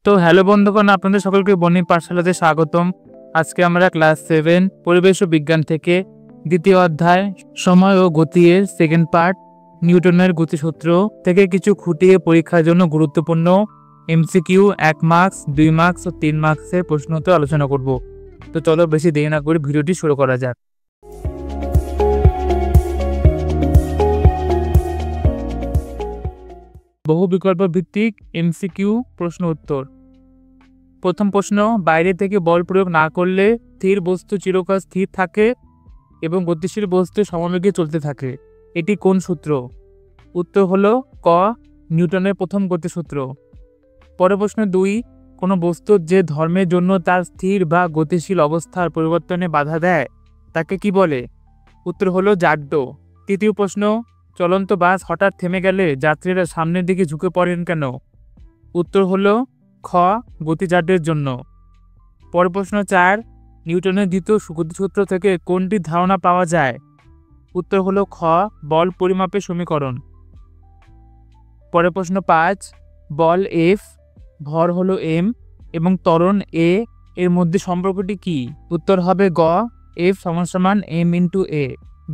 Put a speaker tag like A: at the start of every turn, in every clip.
A: তো হ্যালো বন্ধুগণ, আপনাদের সকলকে বনি পাঠশালাতে স্বাগতম। আজকে আমরা ক্লাস 7 পরিবেশ ও বিজ্ঞান থেকে দ্বিতীয় অধ্যায় সময় ও গতি এর সেকেন্ড পার্ট নিউটনের গতিসূত্র থেকে কিছু খুঁটিয়ে পরীক্ষার জন্য গুরুত্বপূর্ণ এমসিকিউ 1 মার্কস, 2 মার্কস ও 3 মার্কসের প্রশ্ন উত্তর আলোচনা করব। তো চলো বেশি দেরি না করে ভিডিওটি শুরু করা যাক। বহু বিকল্প ভিত্তিক এমসিকিউ প্রশ্ন উত্তর। প্রথম প্রশ্ন, বাইরে থেকে বল প্রয়োগ না করলে স্থির বস্তু চিরকাল স্থির থাকে এবং গতিশীল বস্তু সমবেগে চলতে থাকে, এটি কোন সূত্র? উত্তর হলো ক, নিউটনের প্রথম গতিসূত্র। পরের প্রশ্ন 2, কোনো বস্তুর যে ধর্মের জন্য তার স্থির বা গতিশীল অবস্থার পরিবর্তনে বাধা দেয় তাকে কি বলে? উত্তর হলো জাড্য। তৃতীয় প্রশ্ন, চলন্ত বাস হঠাৎ থেমে গেলে যাত্রীরা সামনের দিকে ঝুঁকে পড়েন কেন? উত্তর হলো খ, গতিজাড্যের জন্য। পরের প্রশ্ন 4, নিউটনের দ্বিতীয় গতিসূত্র থেকে কোনটি ধারণা পাওয়া যায়? উত্তর হলো খ, বল পরিমাপের সমীকরণ। পরের প্রশ্ন 5, বল F, ভর হলো m এবং ত্বরণ a এর মধ্যে সম্পর্কটি কি? উত্তর হবে গ, F = m × a,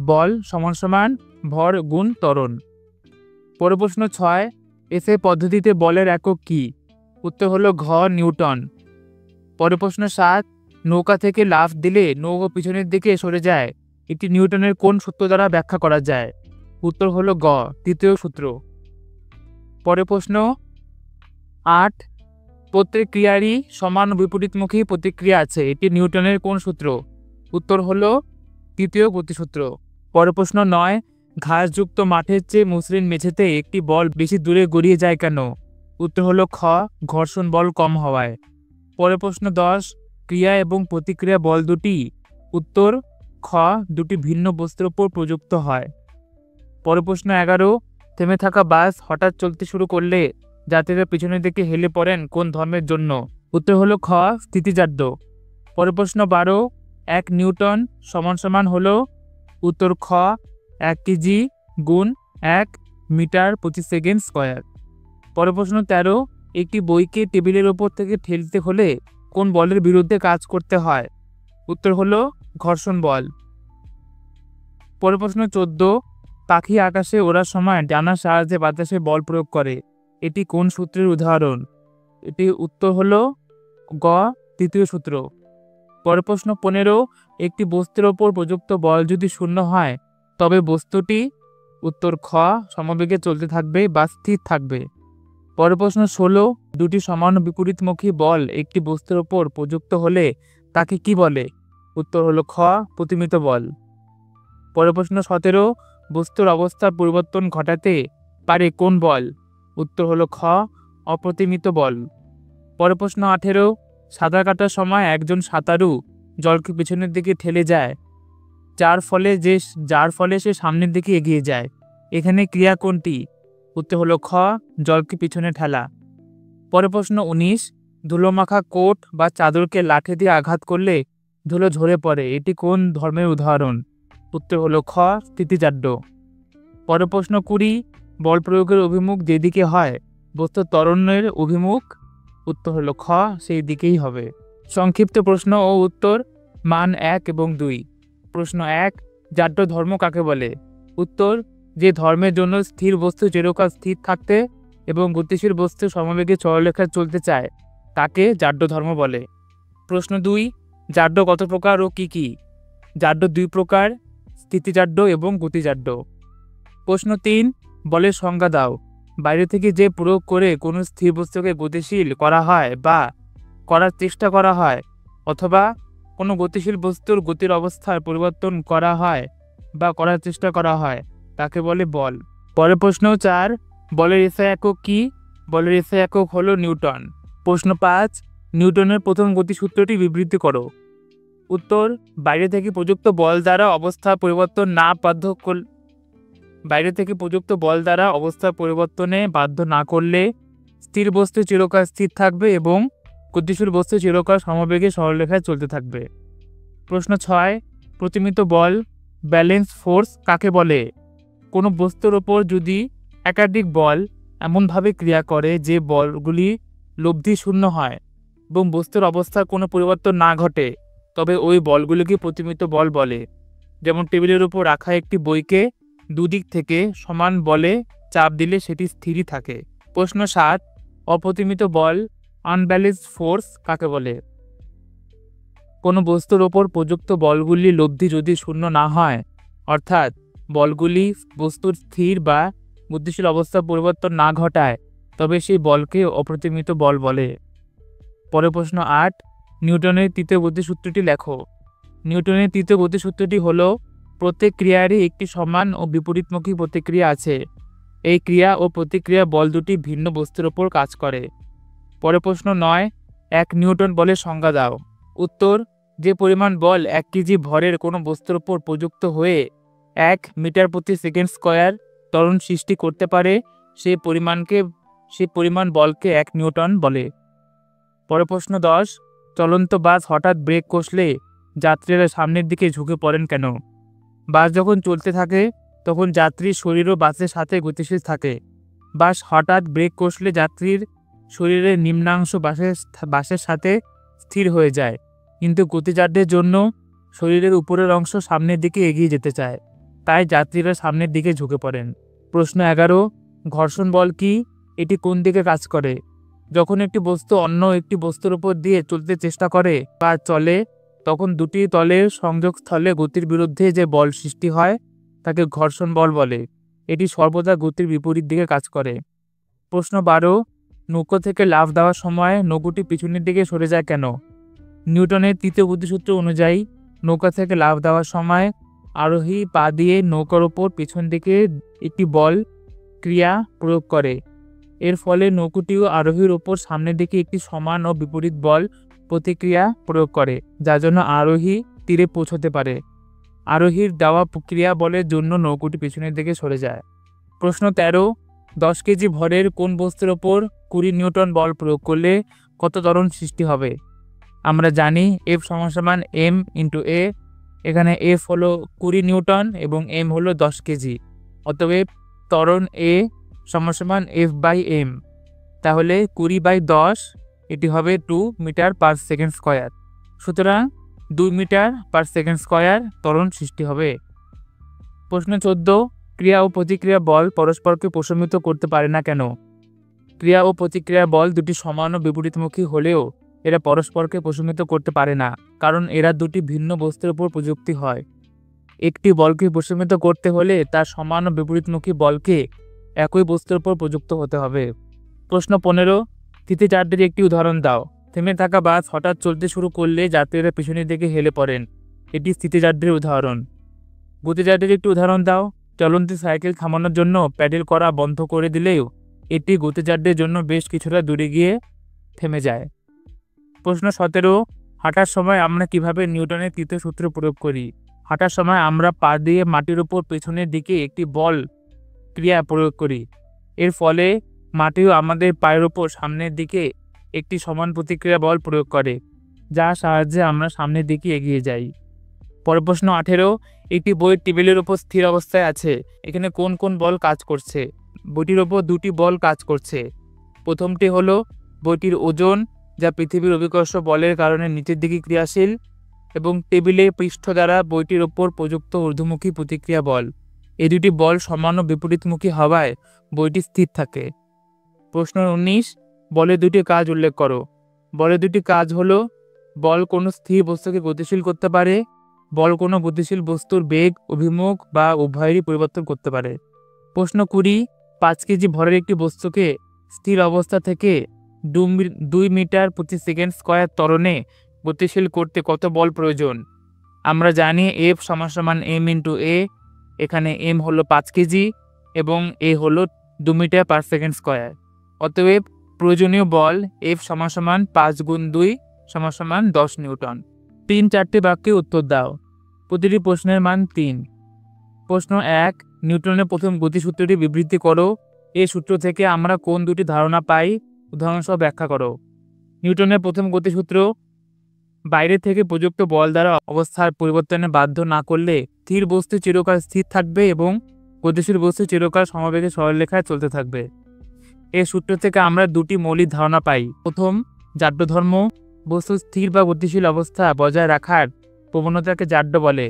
A: বল = ভর গুণ ত্বরণ। পরের প্রশ্ন 6, এসএ পদ্ধতিতে বলের একক কি? উত্তর হলো ঘ, নিউটন। পরের প্রশ্ন 7, নৌকা থেকে লাফ দিলে নৌকা পিছনের দিকে সরে যায়, এটি নিউটনের কোন সূত্র দ্বারা ব্যাখ্যা করা যায়? উত্তর হলো গ, তৃতীয় সূত্র। পরের প্রশ্ন 8, প্রত্যেক ক্রিয়ারই সমান বিপরীতমুখী প্রতিক্রিয়া আছে, এটি নিউটনের কোন সূত্র? উত্তর হলো তৃতীয় গতিসূত্র। পরের প্রশ্ন 9, ঘাসযুক্ত মাঠের চেয়ে মসৃণ মেঝেতে একটি বল বেশি দূরে গড়িয়ে যায় কেন? উত্তর হলো খ, ঘর্ষণ বল কম হওয়ায়। পরের প্রশ্ন 10, ক্রিয়া এবং প্রতিক্রিয়া বল দুটি? উত্তর খ, দুটি ভিন্ন বস্তুর উপর প্রযুক্ত হয়। পরের প্রশ্ন 11, থেমে থাকা বাস হঠাৎ চলতে শুরু করলে যাত্রীরা পিছনের দিকে হেলে পড়েন কোন ধর্মের জন্য? উত্তর হলো খ, স্থিতিজাড্য। পরের প্রশ্ন 12, 1 নিউটন সমান হলো? উত্তর খ, 1 কেজি গুণ 1 মিটার প্রতি সেকেন্ড স্কয়ার। পরের প্রশ্ন 13, একটি বইকে টেবিলের ওপর থেকে ঠেলতে হলে কোন বলের বিরুদ্ধে কাজ করতে হয়? উত্তর হলো ঘর্ষণ বল। পরের প্রশ্ন 14, পাখি আকাশে ওড়ার সময় ডানার সাহায্যে বাতাসে বল প্রয়োগ করে, এটি কোন সূত্রের উদাহরণ? এটি উত্তর হলো গ, তৃতীয় সূত্র। পরের প্রশ্ন 15, একটি বস্তুর ওপর প্রযুক্ত বল যদি শূন্য হয় তবে বস্তুটি? উত্তর খ, সমবেগে চলতে থাকবে বা স্থির থাকবে। পরের প্রশ্ন 16, দুটি সমান বিপরীতমুখী বল একটি বস্তুর ওপর প্রযুক্ত হলে তাকে কি বলে? উত্তর হলো খ, প্রতিমিত বল। পরের প্রশ্ন 17, বস্তুর অবস্থার পরিবর্তন ঘটাতে পারে কোন বল? উত্তর হলো খ, অপ্রতিমিত বল। পরের প্রশ্ন 18, সাঁতার কাটার সময় একজন সাঁতারু জলকে পিছনের দিকে ঠেলে যায়, যার ফলে সে সামনের দিকে এগিয়ে যায়, এখানে ক্রিয়া কোনটি? উত্তর হলো খ, জলকে পিছনে ঠেলা। পরের প্রশ্ন 19, ধুলোমাখা কোট বা চাদরকে লাঠি দিয়ে আঘাত করলে ধুলো ঝরে পড়ে, এটি কোন ধর্মের উদাহরণ? উত্তর হলো খ, স্থিতিজাড্য। পরের প্রশ্ন 20, বল প্রয়োগের অভিমুখ যেদিকে হয় বস্তু ত্বরণের অভিমুখ? উত্তর হলো খ, সেই দিকেই হবে। সংক্ষিপ্ত প্রশ্ন ও উত্তর মান 1 এবং 2। প্রশ্ন 1, জাড্য ধর্ম কাকে বলে? উত্তর, যে ধর্মের জন্য স্থির বস্তু চিরকাল স্থির থাকতে এবং গতিশীল বস্তু সমবেগে সরলরেখায় চলতে চায় তাকে জাড্য ধর্ম বলে। প্রশ্ন 2, জাড্য কত প্রকার ও কি কি? জাড্য 2 প্রকার, স্থিতিজাড্য এবং গতিজাড্য। প্রশ্ন 3, বলের সংজ্ঞা দাও। বাইরে থেকে যে প্রয়োগ করে কোনো স্থির বস্তুকে গতিশীল করা হয় বা করার চেষ্টা করা হয় অথবা কোনো গতিশীল বস্তুর গতির অবস্থার পরিবর্তন করা হয় বা করার চেষ্টা করা হয় তাকে বলে বল। পরের প্রশ্ন 4, বলের এসআই একক কি? বলের এসআই একক হলো নিউটন। প্রশ্ন 5, নিউটনের প্রথম গতিসূত্রটি বিবৃতি করো। উত্তর, বাইরে থেকে প্রযুক্ত বল দ্বারা অবস্থা পরিবর্তনে বাধ্য না করলে স্থির বস্তু চিরকাল স্থির থাকবে এবং গতিশীল বস্তু চিরকাল সমবেগে সরলরেখায় চলতে থাকবে। প্রশ্ন 6, প্রতিমিত বল ব্যালেন্স ফোর্স কাকে বলে? কোনো বস্তুর ওপর যদি একাধিক বল এমনভাবে ক্রিয়া করে যে বলগুলি লব্ধি শূন্য হয় এবং বস্তুর অবস্থার কোনো পরিবর্তন না ঘটে, তবে ওই বলগুলিকে প্রতিমিত বল বলে। যেমন টেবিলের উপর রাখা একটি বইকে দুদিক থেকে সমান বলে চাপ দিলে সেটি স্থিরই থাকে। প্রশ্ন 7, অপ্রতিমিত বল আনব্যালেন্সড ফোর্স কাকে বলে? কোনো বস্তুর ওপর প্রযুক্ত বলগুলি লব্ধি যদি শূন্য না হয়, অর্থাৎ বলগুলি বস্তুর স্থির বা গতিশীল অবস্থা পরিবর্তন না ঘটায়, তবে সেই বলকে অপ্রতিমিত বল বলে। পরের প্রশ্ন 8, নিউটনের তৃতীয় গতিসূত্রটি লেখো। নিউটনের তৃতীয় গতিসূত্রটি হলো, প্রত্যেক ক্রিয়ারই একটি সমান ও বিপরীতমুখী প্রতিক্রিয়া আছে। এই ক্রিয়া ও প্রতিক্রিয়া বল দুটি ভিন্ন বস্তুর ওপর কাজ করে। পরের প্রশ্ন 9, 1 নিউটন বলের সংজ্ঞা দাও। উত্তর, যে পরিমাণ বল 1 কেজি ভরের কোনো বস্তুর ওপর প্রযুক্ত হয়ে 1 মিটার প্রতি সেকেন্ড স্কয়ার ত্বরণ সৃষ্টি করতে পারে, সেই পরিমাণ বলকে 1 নিউটন বলে। পরের প্রশ্ন 10, চলন্ত বাস হঠাৎ ব্রেক কষলে যাত্রীরা সামনের দিকে ঝুঁকে পড়েন কেন? বাস যখন চলতে থাকে তখন যাত্রীর শরীরও বাসের সাথে গতিশীল থাকে। বাস হঠাৎ ব্রেক কষলে যাত্রীর শরীরের নিম্নাংশ বাসের সাথে স্থির হয়ে যায়, কিন্তু গতিজাড্যের জন্য শরীরের উপরের অংশ সামনের দিকে এগিয়ে যেতে চায়, তাই যাত্রীরা সামনের দিকে ঝুঁকে পড়েন। প্রশ্ন 11, ঘর্ষণ বল কি? এটি কোন দিকে কাজ করে? যখন একটি বস্তু অন্য একটি বস্তুর উপর দিয়ে চলতে চেষ্টা করে বা চলে, তখন দুটি তলের সংযোগস্থলে গতির বিরুদ্ধে যে বল সৃষ্টি হয় তাকে ঘর্ষণ বল বলে। এটি সর্বদা গতির বিপরীত দিকে কাজ করে। প্রশ্ন 12, নৌকো থেকে লাফ দেওয়ার সময় নৌকোটি পিছনের দিকে সরে যায় কেন? নিউটনের তৃতীয় গতিসূত্র অনুযায়ী নৌকা থেকে লাফ দেওয়ার সময় আরোহী পা দিয়ে নৌকার ওপর পিছন দিকে একটি বল ক্রিয়া প্রয়োগ করে। এর ফলে নৌকোটিও আরোহীর ওপর সামনের দিকে একটি সমান ও বিপরীত বল প্রতিক্রিয়া প্রয়োগ করে, যার জন্য আরোহী তীরে পৌঁছতে পারে। আরোহীর দেওয়া ক্রিয়া বলের জন্য নৌকোটি পিছনের দিকে সরে যায়। প্রশ্ন 13, 10 কেজি ভরের কোন বস্তুর ওপর 20 নিউটন বল প্রয়োগ করলে কত ত্বরণ সৃষ্টি হবে? আমরা জানি F = m × a। এখানে F হলো 20 নিউটন এবং m হলো 10 কেজি। অতএব ত্বরণ A = F/m। তাহলে 20/10 এটি হবে 2 মিটার পার সেকেন্ড স্কয়ার। সুতরাং 2 মিটার পার সেকেন্ড স্কয়ার ত্বরণ সৃষ্টি হবে। প্রশ্ন 14, ক্রিয়া ও প্রতিক্রিয়া বল পরস্পরকে প্রশমিত করতে পারে না কেন? ক্রিয়া ও প্রতিক্রিয়া বল দুটি সমান ও বিপরীতমুখী হলেও এরা পরস্পরকে প্রশমিত করতে পারে না, কারণ এরা দুটি ভিন্ন বস্তুর উপর প্রযুক্ত হয়। একটি বলকে প্রশমিত করতে হলে তার সমান ও বিপরীতমুখী বলকে একই বস্তুর উপর প্রযুক্ত হতে হবে। প্রশ্ন 15, স্থিতিজাড্যের একটি উদাহরণ দাও। থেমে থাকা বাস হঠাৎ চলতে শুরু করলে যাত্রীরা পিছনের দিকে হেলে পড়েন, এটি স্থিতিজাড্যের উদাহরণ। গতিজাড্যের একটি উদাহরণ দাও। চলন্ত সাইকেল থামানোর জন্য প্যাডেল করা বন্ধ করে দিলেও এটি গতিজাড্যের জন্য বেশ কিছুটা দূরে গিয়ে থেমে যায়। প্রশ্ন 17, হাঁটার সময় আমরা কিভাবে নিউটনের তৃতীয় সূত্র প্রয়োগ করি? হাঁটার সময় আমরা পা দিয়ে মাটির উপর পেছনের দিকে একটি বল ক্রিয়া প্রয়োগ করি। এর ফলে মাটিও আমাদের পায়ের উপর সামনের দিকে একটি সমান প্রতিক্রিয়া বল প্রয়োগ করে, যার সাহায্যে আমরা সামনের দিকে এগিয়ে যাই। পরের প্রশ্ন 18, একটি বই টেবিলের উপর স্থির অবস্থায় আছে, এখানে কোন কোন বল কাজ করছে? বইটির ওপর দুটি বল কাজ করছে। প্রথমটি হলো বইটির ওজন, যা পৃথিবীর অভিকর্ষ বলের কারণে নিচের দিকে ক্রিয়াশীল, এবং টেবিলের পৃষ্ঠ দ্বারা বইটির ওপর প্রযুক্ত ঊর্ধ্বমুখী প্রতিক্রিয়া বল। এই দুটি বল সমান ও বিপরীতমুখী হওয়ায় বইটি স্থির থাকে। প্রশ্ন 19, বলের দুটি কাজ উল্লেখ করো। বলের দুটি কাজ হলো, বল কোনো স্থির বস্তুকে গতিশীল করতে পারে, বল কোনো গতিশীল বস্তুর বেগ, অভিমুখ বা উভয়েরই পরিবর্তন করতে পারে। প্রশ্ন 20, 5 কেজি ভরের একটি বস্তুকে স্থির অবস্থা থেকে 2 মিটার প্রতি সেকেন্ড স্কয়ার ত্বরণে গতিশীল করতে কত বল প্রয়োজন? আমরা জানি F = m × a। এখানে m হলো 5 কেজি এবং a হলো 2 মিটার পার সেকেন্ড স্কয়ার। অতএব প্রয়োজনীয় বল F = 5 × 2 = 10 নিউটন। 3-4টি বাক্যে উত্তর দাও। প্রতিটি প্রশ্নের মান 3। প্রশ্ন 1, নিউটনের প্রথম গতিসূত্রটি বিবৃতি করো। এই সূত্র থেকে আমরা কোন দুটি ধারণা পাই? উদাহরণসহ ব্যাখ্যা করো। নিউটনের প্রথম গতিসূত্র, বাইরে থেকে প্রযুক্ত বল দ্বারা অবস্থার পরিবর্তনে বাধ্য না করলে স্থির বস্তু চিরকাল স্থির থাকবে এবং গতিশীল বস্তু চিরকাল সমবেগে সরলরেখায় চলতে থাকবে। এই সূত্র থেকে আমরা দুটি মৌলিক ধারণা পাই। প্রথম, জাড্য ধর্ম। বস্তু স্থির বা গতিশীল অবস্থা বজায় রাখার প্রবণতাকে জাড্য বলে।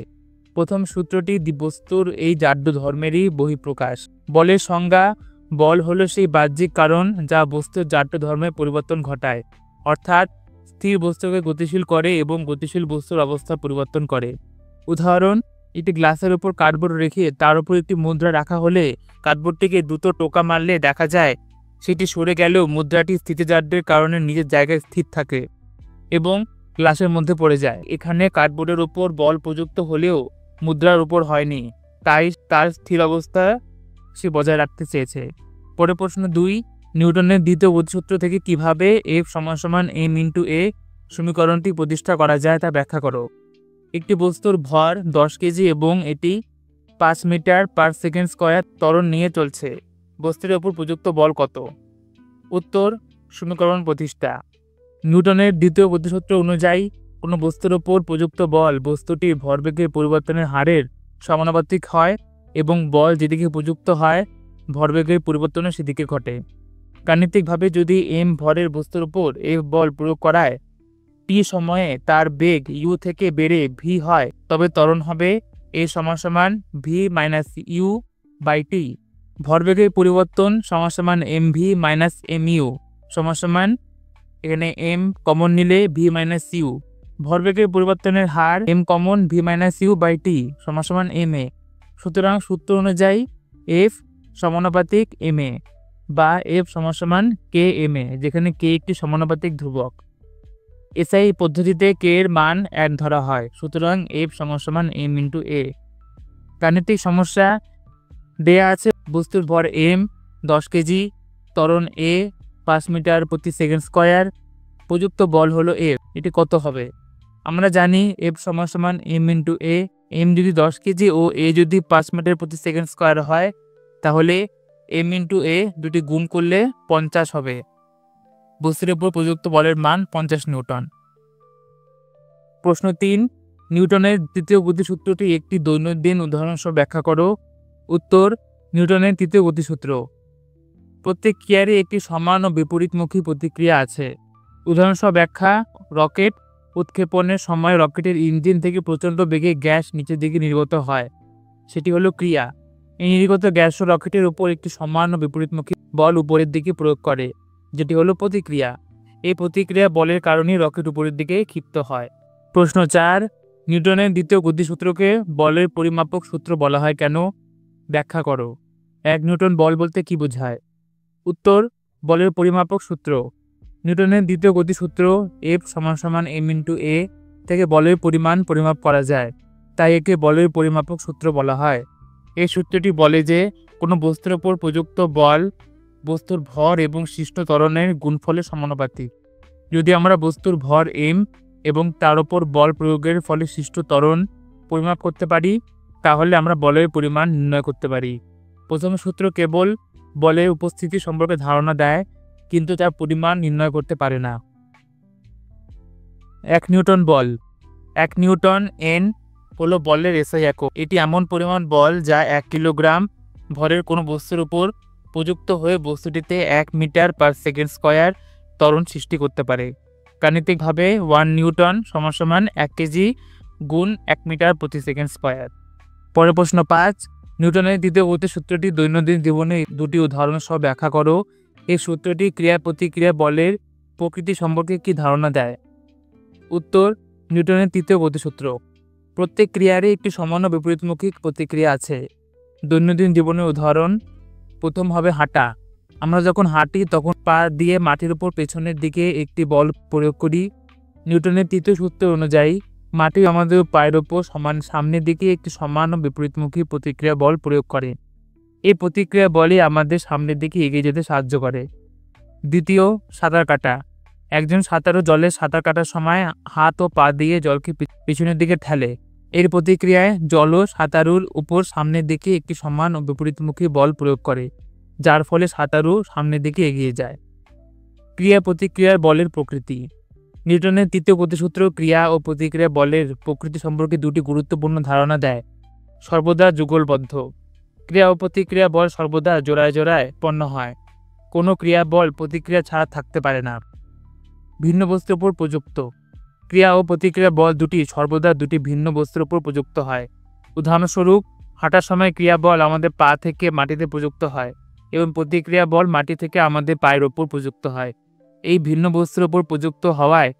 A: প্রথম সূত্রটি বস্তুর এই জাড্য ধর্মেরই বহিঃপ্রকাশ। বলের সংজ্ঞা: বল হলো সেই বাহ্যিক কারণ যা বস্তুর জাড্য ধর্মের পরিবর্তন ঘটায়, অর্থাৎ স্থির বস্তুকে গতিশীল করে এবং গতিশীল বস্তুর অবস্থা পরিবর্তন করে। উদাহরণ: একটি গ্লাসের উপর কার্ডবোর্ড রেখে তার উপর একটি মুদ্রা রাখা হলে কার্ডবোর্ডটিকে দ্রুত টোকা মারলে দেখা যায় সেটি সরে গেলেও মুদ্রাটি স্থিতিজাড্যের কারণে নিজের জায়গায় স্থির থাকে এবং গ্লাসের মধ্যে পড়ে যায়। এখানে কার্ডবোর্ডের উপর বল প্রযুক্ত হলেও মুদ্রার উপর হয়নি, তাই তার স্থির অবস্থা সে বজায় রাখতে চেয়েছে। পরে প্রশ্ন 2, নিউটনের দ্বিতীয় গতিসূত্র থেকে কিভাবে F = m/a সমীকরণটি প্রতিষ্ঠা করা যায় তা ব্যাখ্যা করো। একটি বস্তুর ভর 10 কেজি এবং এটি 5 মিটার/সেকেন্ড স্কয়ার ত্বরণ নিয়ে চলছে। বস্তুর উপর প্রযুক্ত বল কত? উত্তর: সমীকরণ প্রতিষ্ঠা। নিউটনের দ্বিতীয় গতিসূত্র অনুযায়ী কোনো বস্তুর উপর প্রযুক্ত বল বস্তুটির ভরবেগের পরিবর্তনের হারের সমানুপাতিক হয় এবং বল যেদিকে প্রযুক্ত হয় ভরবেগের পরিবর্তনও সেদিকে ঘটে। গাণিতিকভাবে যদি m ভরের বস্তুর উপর F বল প্রয়োগ করায় t সময়ে তার বেগ u থেকে বেড়ে v হয়, তবে ত্বরণ হবে a = v - u/t। ভরবেগের পরিবর্তন mv - mu এখানে m কমন নিলে v - u। ভরবেগের পরিবর্তনের হার m common v - u/t ma। সুতরাং সূত্র অনুযায়ী F সমানুপাতিক ma বা F = kma, যেখানে k একটি সমানুপাতিক ধ্রুবক। এসআই পদ্ধতিতে k এর মান 1 ধরা হয়, সুতরাং F = m/a। গাণিতিক সমস্যা দেয়া আছে বস্তুর ভর m, 10 কেজি, ত্বরণ a, 5 মিটার/সেকেন্ড স্কয়ার, প্রযুক্ত বল হলো F। এটি কত হবে? আমরা জানি F = m/a। m যদি 10 কেজি ও a যদি 5 মিটার/সেকেন্ড স্কয়ার হয়, তাহলে m/a দুটি গুণ করলে 50 হবে। বস্তুর উপর প্রযুক্ত বলের মান 50 নিউটন। প্রশ্ন 3, নিউটনের তৃতীয় গতিসূত্রটি একটি দৈনন্দিন উদাহরণ সহ ব্যাখ্যা করো। উত্তর: নিউটনের তৃতীয় গতিসূত্র। প্রত্যেক ক্রিয়ারই একটি সমান ও বিপরীতমুখী প্রতিক্রিয়া আছে। উদাহরণ সহ ব্যাখ্যা: রকেট উৎক্ষেপণের সময় রকেটের ইঞ্জিন থেকে প্রচণ্ড বেগে গ্যাস নিচের দিকে নির্গত হয়, সেটি হলো ক্রিয়া। এই নির্গত গ্যাস ও রকেটের উপর একটি সমান ও বিপরীতমুখী বল উপরের দিকে প্রয়োগ করে, যেটি হলো প্রতিক্রিয়া। এই প্রতিক্রিয়া বলের কারণেই রকেট উপরের দিকে ক্ষিপ্ত হয়। প্রশ্ন 4, নিউটনের দ্বিতীয় গতিসূত্রকে বলের পরিমাপক সূত্র বলা হয় কেন? ব্যাখ্যা করো। 1 নিউটন বল বলতে কি বোঝায়? উত্তর: বলের পরিমাপক সূত্র। নিউটনের দ্বিতীয় গতিসূত্র F = m/a থেকে বলের পরিমাণ পরিমাপ করা যায়, তাই একে বলের পরিমাপক সূত্র বলা হয়। এই সূত্রটি বলে যে কোনো বস্তুর উপর প্রযুক্ত বল বস্তুর ভর এবং সৃষ্ট ত্বরণের গুণফলের সমানুপাতিক। যদি আমরা বস্তুর ভর m এবং তার উপর বল প্রয়োগের ফলে সৃষ্ট ত্বরণ পরিমাপ করতে পারি, তাহলে আমরা বলের পরিমাণ নির্ণয় করতে পারি। প্রথম সূত্র কেবল বলের উপস্থিতি সম্পর্কে ধারণা দেয়, কিন্তু তার পরিমাণ নির্ণয় করতে পারে না। 1 নিউটন বল। 1 নিউটন n হলো বলের এসআই একক। এটি এমন পরিমাণ বল যা 1 কিলোগ্রাম ভরের কোনো বস্তুর উপর প্রযুক্ত হয়ে বস্তুটিতে 1 মিটার/সেকেন্ড স্কয়ার ত্বরণ সৃষ্টি করতে পারে। গাণিতিকভাবে 1 নিউটন = 1 কেজি গুণ 1 মিটার/সেকেন্ড স্কয়ার। পরের প্রশ্ন 5, নিউটনের দ্বিতীয় গতিসূত্রটি দৈনন্দিন জীবনে দুটি উদাহরণ সহ ব্যাখ্যা করো। এই সূত্রটি ক্রিয়া প্রতিক্রিয়া বলের প্রকৃতি সম্পর্কে কি ধারণা দেয়? উত্তর: নিউটনের তৃতীয় গতিসূত্র। প্রত্যেক ক্রিয়ারই একটি সমান ও বিপরীতমুখী প্রতিক্রিয়া আছে। দৈনন্দিন জীবনের উদাহরণ: প্রথম হবে হাঁটা। আমরা যখন হাঁটি তখন পা দিয়ে মাটির উপর পেছনের দিকে একটি বল প্রয়োগ করি। নিউটনের তৃতীয় সূত্র অনুযায়ী মাটি আমাদের পায়ের উপর সামনের দিকে একটি সমান ও বিপরীতমুখী প্রতিক্রিয়া বল প্রয়োগ করে। এই প্রতিক্রিয়া বলই আমাদের সামনের দিকে এগিয়ে যেতে সাহায্য করে। দ্বিতীয়, সাঁতার কাটা। একজন সাঁতারু জলে সাঁতার কাটার সময় হাত ও পা দিয়ে জলকে পিছনের দিকে ঠেলে। এর প্রতিক্রিয়ায় জলও সাঁতারুর উপর সামনের দিকে একটি সমান ও বিপরীতমুখী বল প্রয়োগ করে, যার ফলে সাঁতারু সামনের দিকে এগিয়ে যায়। ক্রিয়া প্রতিক্রিয়ার বলের প্রকৃতি। নিউটনের তৃতীয় গতিসূত্র ক্রিয়া ও প্রতিক্রিয়া বলের প্রকৃতি সম্পর্কে দুটি গুরুত্বপূর্ণ ধারণা দেয়। সর্বদা যুগলবদ্ধ। ক্রিয়া ও প্রতিক্রিয়া বল সর্বদা জোড়ায় জোড়ায় উৎপন্ন হয়। কোনো ক্রিয়া বল প্রতিক্রিয়া ছাড়া থাকতে পারে না। ভিন্ন বস্তুর উপর প্রযুক্ত ক্রিয়া ও প্রতিক্রিয়া বল দুটি সর্বদা দুটি ভিন্ন বস্তুর উপর প্রযুক্ত হয়। উদাহরণস্বরূপ, হাঁটার সময় ক্রিয়া বল আমাদের পা থেকে মাটিতে প্রযুক্ত হয় এবং প্রতিক্রিয়া বল মাটি থেকে আমাদের পায়ের ওপর প্রযুক্ত হয়। এই ভিন্ন বস্তুর উপর প্রযুক্ত হওয়ায়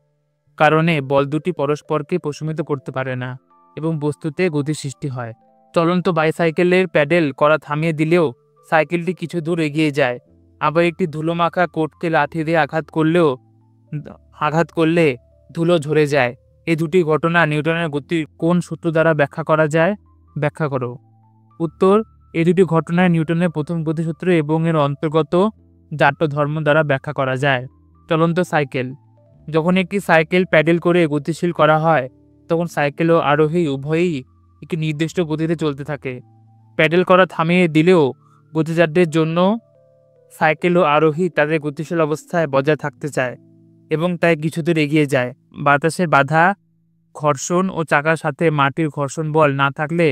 A: কারণে বল দুটি পরস্পরকে প্রশমিত করতে পারে না এবং বস্তুতে গতি সৃষ্টি হয়। চলন্ত বাইসাইকেলের প্যাডেল করা থামিয়ে দিলেও সাইকেলটি কিছু দূর এগিয়ে যায়। আবার একটি ধুলোমাখা কোটকে লাঠি দিয়ে আঘাত করলে ধুলো ঝরে যায়। এই দুটি ঘটনা নিউটনের গতির কোন সূত্র দ্বারা ব্যাখ্যা করা যায়? ব্যাখ্যা করো। উত্তর: এই দুটি ঘটনায় নিউটনের প্রথম গতিসূত্র এবং এর অন্তর্গত জাট্য ধর্ম দ্বারা ব্যাখ্যা করা যায়। চলন্ত সাইকেল যখন একটি সাইকেল প্যাডেল করে গতিশীল করা হয় তখন সাইকেল ও আরোহী উভয়ই একটি নির্দিষ্ট গতিতে চলতে থাকে। প্যাডেল করা থামিয়ে দিলেও গতিজাড্যের জন্য সাইকেল ও আরোহী তাদের গতিশীল অবস্থায় বজায় থাকতে চায় এবং তাই কিছু দূর এগিয়ে যায়। বাতাসের বাধা, ঘর্ষণ ও চাকার সাথে মাটির ঘর্ষণ বল না থাকলে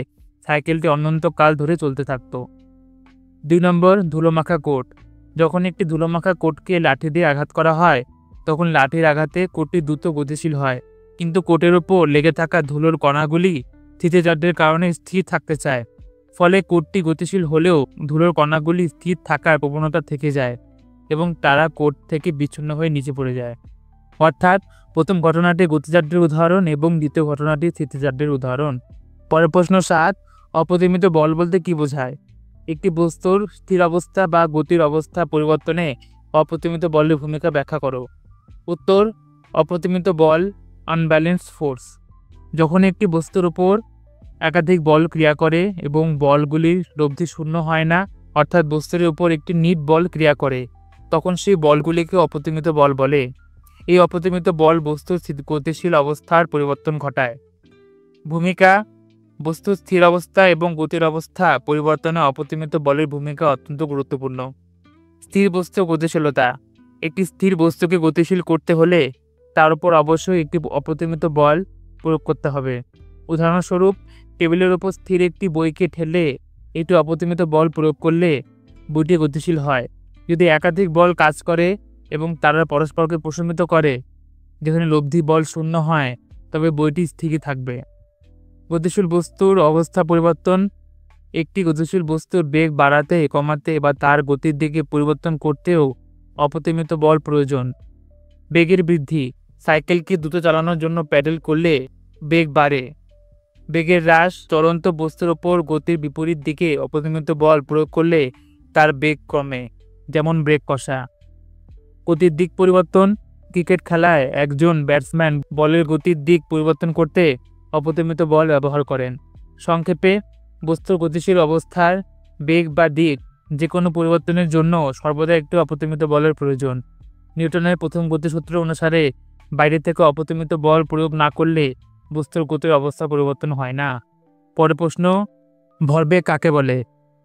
A: সাইকেলটি অনন্তকাল ধরে চলতে থাকত। 2 নম্বর, ধুলোমাখা কোট যখন একটি ধুলোমাখা কোটকে লাঠি দিয়ে আঘাত করা হয় তখন লাঠির আঘাতে কোটটি দ্রুত গতিশীল হয়, কিন্তু কোটের ওপর লেগে থাকা ধুলোর কণাগুলি স্থিতিজাড্যের কারণে স্থির থাকতে চায়। ফলে কোটটি গতিশীল হলেও ধুলোর কণাগুলি স্থির থাকার প্রবণতা থেকে যায় এবং তারা কোট থেকে বিচ্ছিন্ন হয়ে নিচে পড়ে যায়। অর্থাৎ প্রথম ঘটনাটি গতিজাড্যের উদাহরণ এবং দ্বিতীয় ঘটনাটি স্থিতিজাড্যের উদাহরণ। পরের প্রশ্ন 7, অপ্রতিমিত বল বলতে কি বোঝায়? একটি বস্তুর স্থির অবস্থা বা গতির অবস্থা পরিবর্তনে অপ্রতিমিত বলের ভূমিকা ব্যাখ্যা করো। উত্তর: অপ্রতিমিত বল আনব্যালেন্সড ফোর্স। যখন একটি বস্তুর উপর একাধিক বল ক্রিয়া করে এবং বলগুলির লব্ধি শূন্য হয় না, অর্থাৎ বস্তুর উপর একটি নিট বল ক্রিয়া করে, তখন সেই বলগুলিকে অপ্রতিমিত বল বলে। এই অপ্রতিমিত বল বস্তুর গতিশীল অবস্থার পরিবর্তন ঘটায়। ভূমিকা: বস্তুর স্থির অবস্থা এবং গতির অবস্থা পরিবর্তনে অপ্রতিমিত বলের ভূমিকা অত্যন্ত গুরুত্বপূর্ণ। স্থির বস্তু গতিশীলতা: একটি স্থির বস্তুকে গতিশীল করতে হলে তার উপর অবশ্যই একটি অপ্রতিমিত বল প্রয়োগ করতে হবে। উদাহরণস্বরূপ, টেবিলের উপর স্থির একটি বইকে ঠেলে একটি অপ্রতিমিত বল প্রয়োগ করলে বইটি গতিশীল হয়। যদি একাধিক বল কাজ করে এবং তারা পরস্পরকে প্রশমিত করে, যেখানে লব্ধি বল শূন্য হয়, তবে বইটি স্থিরই থাকবে। গতিশীল বস্তুর অবস্থা পরিবর্তন: একটি গতিশীল বস্তুর বেগ বাড়াতে, কমাতে বা তার গতির দিকে পরিবর্তন করতেও অপ্রতিমিত বল প্রয়োজন। বেগের বৃদ্ধি: সাইকেলকে দ্রুত চালানোর জন্য প্যাডেল করলে বেগ বাড়ে। বেগের হ্রাস: চলন্ত বস্তুর ওপর গতির বিপরীত দিকে অপ্রতিমিত বল প্রয়োগ করলে তার বেগ কমে, যেমন ব্রেক কষা। গতির দিক পরিবর্তন: ক্রিকেট খেলায় একজন ব্যাটসম্যান বলের গতির দিক পরিবর্তন করতে অপ্রতিমিত বল ব্যবহার করেন। সংক্ষেপে, বস্তুর গতিশীল অবস্থার বেগ বা দিক যে কোনো পরিবর্তনের জন্য সর্বদা একটি অপ্রতিমিত বলের প্রয়োজন। নিউটনের প্রথম গতিসূত্র অনুসারে বাইরে থেকে অপ্রতিমিত বল প্রয়োগ না করলে বস্তুর গতির অবস্থা পরিবর্তন হয় না। পরের প্রশ্ন, ভরবেগ কাকে বলে?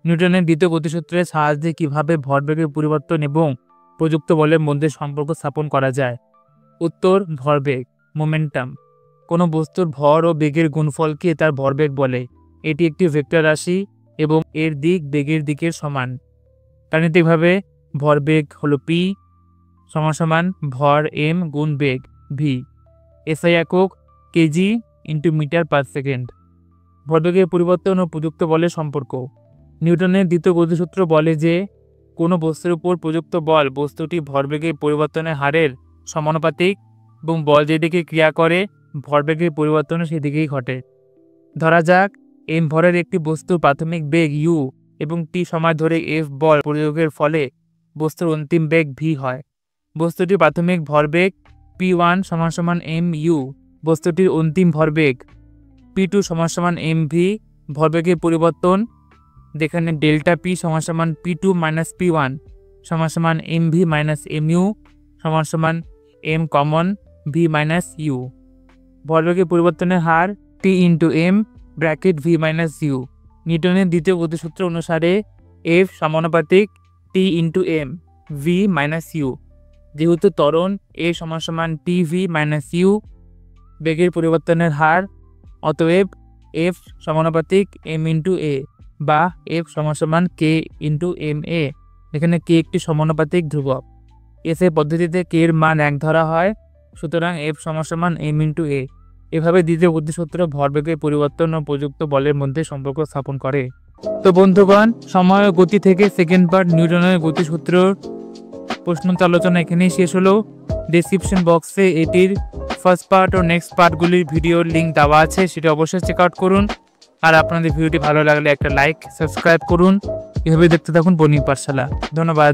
A: নিউটনের দ্বিতীয় গতিসূত্রের সাহায্যে কিভাবে ভরবেগের পরিবর্তন এবং প্রযুক্ত বলের মধ্যে সম্পর্ক স্থাপন করা যায়? উত্তর: ভরবেগ মোমেন্টাম। কোনো বস্তুর ভর ও বেগের গুণফলকে তার ভরবেগ বলে। এটি একটি ভেক্টর রাশি এবং এর দিক বেগের দিকের সমান। গাণিতিকভাবে ভরবেগ হলো p সমান ভর m গুণ বেগ v। SI একক kg into metre per second. ভরবেগের পরিবর্তন ও প্রযুক্ত বলের সম্পর্ক: নিউটনের দ্বিতীয় গতিসূত্র বলে যে কোনো বস্তুর উপর প্রযুক্ত বল বস্তুটি ভরবেগের পরিবর্তনের হারের সমানুপাতিক এবং বল যেদিকে ক্রিয়া করে ভরবেগের পরিবর্তন সেদিকেই ঘটে। ধরা যাক m ভরের একটি বস্তুর প্রাথমিক বেগ u এবং t সময় ধরে f বল প্রয়োগের ফলে বস্তুর অন্তিম বেগ v হয়। বস্তুটির প্রাথমিক ভরবেগ p1 সমান mu, বস্তুটির অন্তিম ভরবেগ p2 সমান mv। ভরবেগের পরিবর্তন, যেখানে ডেল্টা p সমান p2 মাইনাস p1 সমান mv মাইনাস mu সমান m common v minus u। ভরবেগের পরিবর্তনের হার t into m bracket v minus u। নিউটনের দ্বিতীয় গতিসূত্র অনুসারে f সমানুপাতিক t into m v minus u। যেহেতু ত্বরণ a সমান tv মাইনাস u বেগের পরিবর্তনের হার, অতএব f সমানুপাতিক m ইন্টু a বা f সমান k ইন্টু ma এখানে কে একটি সমানুপাতিক ধ্রুবক। এসএ পদ্ধতিতে কে এর মান 1 ধরা হয়, সুতরাং এফ সমান এম ইন্টু এ। এভাবে দ্বিতীয় গতিসূত্র ভরবেগের পরিবর্তন ও প্রযুক্ত বলের মধ্যে সম্পর্ক স্থাপন করে। তো বন্ধুগণ, সময় ও গতি থেকে সেকেন্ড পার্ট নিউটনের গতিসূত্র প্রশ্ন আলোচনা এখানেই শেষ হলো। ডেসক্রিপশন বক্সে এটির ফার্স্ট পার্ট ও নেক্সট পার্টগুলির ভিডিওর লিঙ্ক দেওয়া আছে, সেটা অবশ্যই চেক আউট করুন। আর আপনাদের ভিডিওটি ভালো লাগলে একটা লাইক, সাবস্ক্রাইব করুন। এভাবে দেখতে থাকুন বণিক পাঠশালা। ধন্যবাদ।